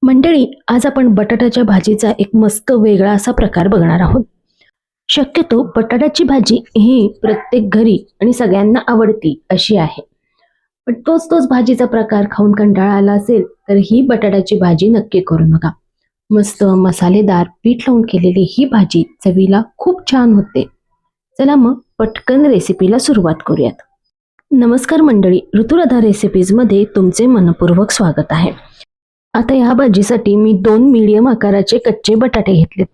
मंडळी, आज आपण बटाट्याच्या भाजीचा एक मस्त वेगळा असा प्रकार बघणार आहोत. शक्यतो बटाट्याची भाजी ही प्रत्येक घरी आणि सगळ्यांना आवडती अशी आहे. पण तोच भाजीचा प्रकार खाऊन कंटाळा आला असेल तर ही बटाट्याची भाजी नक्की करून बघा. मस्त मसालेदार पीठ लावून केलेली ही भाजी चवीला खूप छान होते. चला मग पटकन रेसिपीला सुरुवात करूयात. नमस्कार मंडळी, ऋतुराधा रेसिपीजमध्ये तुमचे मनपूर्वक स्वागत आहे. आता या भाजीसाठी मी 2 मीडियम आकाराचे कच्चे बटाटे घेतलेत.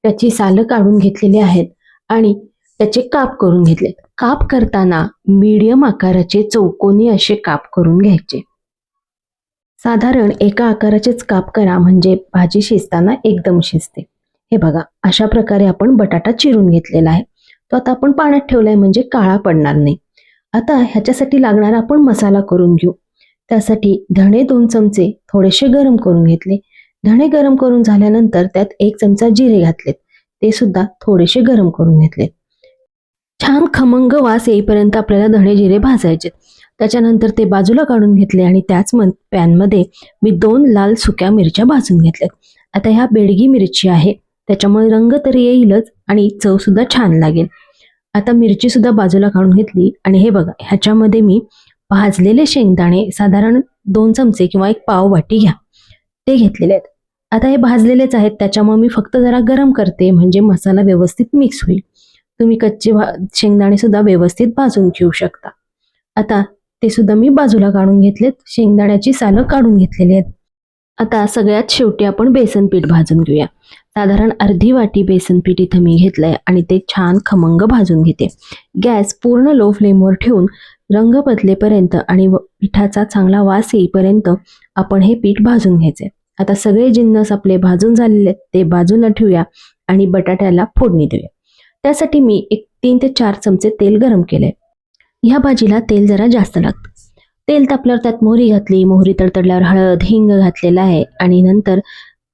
त्याची सालं काढून घेतलेली आहेत आणि त्याचे काप करून घेतलेत. काप करताना मीडियम आकाराचे चौकोनी असे काप करून घ्यायचे. साधारण एका आकाराचेच काप करा, म्हणजे भाजी शिजताना एकदम शिजते. हे बघा, अशा प्रकारे आपण बटाटा चिरून घेतलेला आहे. तो आता आपण पाण्यात ठेवलाय म्हणजे काळा पडणार नाही. आता ह्याच्यासाठी लागणारा आपण मसाला करून घेऊ. त्यासाठी धणे 2 चमचे थोडेसे गरम करून घेतले. धणे गरम करून झाल्यानंतर त्यात 1 चमचा जिरे घातलेत. ते सुद्धा थोडेसे गरम करून घेतले. छान खमंग वास येईपर्यंत आपल्याला धणे जिरे भाजायचे. त्याच्यानंतर ते बाजूला काढून घेतले आणि त्याच पॅनमध्ये मी 2 लाल सुक्या मिरच्या भाजून घेतल्यात. आता ह्या बेडगी मिरची आहे, त्याच्यामुळे रंग तरी येईलच आणि चव सुद्धा छान लागेल. आता मिरची सुद्धा बाजूला काढून घेतली आणि हे बघा, ह्याच्यामध्ये मी भाजलेले शेंगदाणे साधारण 2 चमचे किंवा 1 पाव वाटी घ्या, ते घेतलेले आहेत. आता हे भाजलेलेच आहेत, त्याच्यामुळे मी फक्त जरा गरम करते म्हणजे मसाला व्यवस्थित मिक्स होईल. तुम्ही कच्चे शेंगदाणे सुद्धा व्यवस्थित भाजून घेऊ शकता. आता ते सुद्धा मी बाजूला काढून घेतलेत. शेंगदाण्याची सालं काढून घेतलेली आहेत. आता सगळ्यात शेवटी आपण बेसन पीठ भाजून घेऊया. साधारण अर्धी वाटी बेसन पीठ इथं मी घेतलंय आणि ते छान खमंग भाजून घेते. गॅस पूर्ण लो फ्लेमवर ठेवून रंग बदलेपर्यंत आणि पिठाचा चांगला वास येईपर्यंत आपण हे पीठ भाजून घ्यायचे. आता सगळे जिन्नस आपले भाजून झालेले ते बाजूला ठेवूया आणि बटाट्याला फोडणी देऊया. त्यासाठी मी 3 ते 4 चमचे तेल गरम केलंय. ह्या भाजीला तेल जरा जास्त लागतं. तेल तापल्यावर त्यात मोहरी घातली. मोहरी तडतडल्यावर हळद, हिंग घातलेला आहे आणि नंतर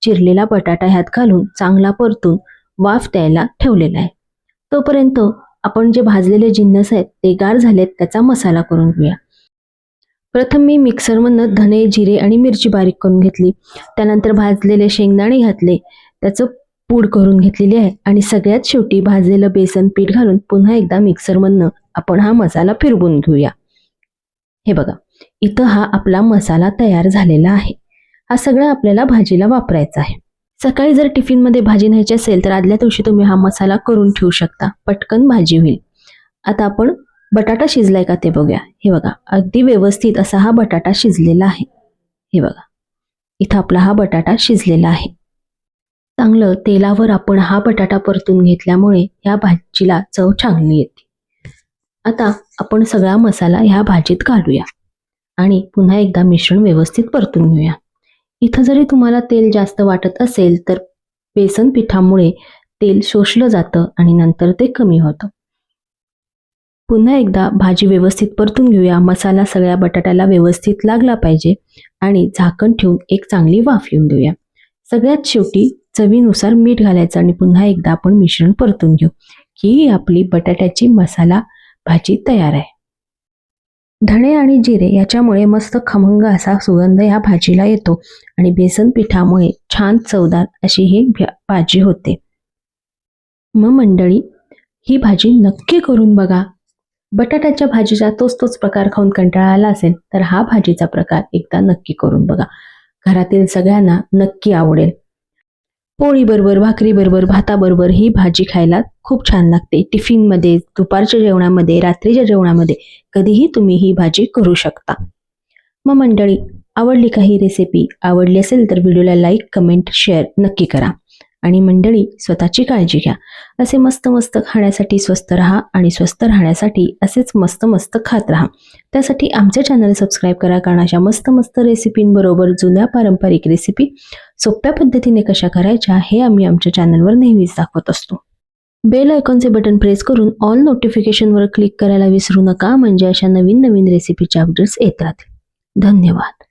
चिरलेला बटाटा ह्यात घालून चांगला परतून वाफ द्यायला ठेवलेला आहे. तोपर्यंत आपण जे भाजलेले जिन्नस आहेत ते गार झालेत, त्याचा मसाला करून घेऊया. प्रथम मी मिक्सरमधनं धणे, जिरे आणि मिरची बारीक करून घेतली. त्यानंतर भाजलेले शेंगदाणे घातले, त्याचं पूड करून घेतलेली आहे आणि सगळ्यात शेवटी भाजलेलं बेसन पीठ घालून पुन्हा एकदा मिक्सरमधनं आपण हा मसाला फिरवून घेऊया. हे बघा, इथं हा आपला मसाला तयार झालेला आहे. हा सगळा आपल्याला भाजीला वापरायचा आहे. सकाळी जर टिफिनमध्ये भाजी न्यायची असेल तर आदल्या दिवशी तुम्ही हा मसाला करून ठेवू शकता, पटकन भाजी होईल. आता आपण बटाटा शिजलाय का ते बघूया. हे बघा, अगदी व्यवस्थित असा हा बटाटा शिजलेला आहे. हे बघा, इथं आपला हा बटाटा शिजलेला आहे. चांगलं तेलावर आपण हा बटाटा परतून घेतल्यामुळे या भाजीला चव चांगली येते. आता आपण सगळा मसाला ह्या भाजीत घालूया आणि पुन्हा एकदा मिश्रण व्यवस्थित परतून घेऊया. इथं जरी तुम्हाला तेल जास्त वाटत असेल तर बेसन पिठामुळे तेल शोषलं जातं आणि नंतर ते कमी होतं. पुन्हा एकदा भाजी व्यवस्थित परतून घेऊया. मसाला सगळ्या बटाट्याला व्यवस्थित लागला पाहिजे आणि झाकण ठेवून एक चांगली वाफ येऊन देऊया. सगळ्यात शेवटी चवीनुसार मीठ घालायचं आणि पुन्हा एकदा आपण मिश्रण परतून घेऊ. ही आपली बटाट्याची मसाला भाजी तयार आहे. धणे आणि जिरे याच्यामुळे मस्त खमंग असा सुगंध या भाजीला येतो आणि बेसन पिठामुळे छान चवदार अशी ही भाजी होते. मग मंडळी, ही भाजी नक्की करून बघा. बटाट्याच्या भाजीचा तोच प्रकार खाऊन कंटाळा आला असेल तर हा भाजीचा प्रकार एकदा नक्की करून बघा. घरातील सगळ्यांना नक्की आवडेल. पोळी बरोबर, भाकरी बरोबर, भाताबरोबर ही भाजी खायला खूप छान लागते. टिफिनमध्ये, दुपारच्या जेवणामध्ये, रात्रीच्या जेवणामध्ये कधीही तुम्ही ही भाजी करू शकता. मग मंडळी, आवडली का ही रेसिपी? आवडली असेल तर व्हिडिओला लाईक, कमेंट, शेअर नक्की करा. आणि मंडळी, स्वतःची काळजी घ्या. असे मस्त खाण्यासाठी स्वस्त राहा आणि स्वस्त राहण्यासाठी असेच मस्त खात राहा. त्यासाठी आमचे चॅनल सबस्क्राईब करा, कारण अशा मस्त रेसिपींबरोबर जुन्या पारंपरिक रेसिपी सोप्या पद्धतीने कशा करायच्या हे आम्ही आमच्या चॅनलवर नेहमीच दाखवत असतो. बेल आयकॉनचे बटन प्रेस करून ऑल नोटिफिकेशनवर क्लिक करायला विसरू नका, म्हणजे अशा नवीन रेसिपीच्या अपडेट्स येत राहतील. धन्यवाद.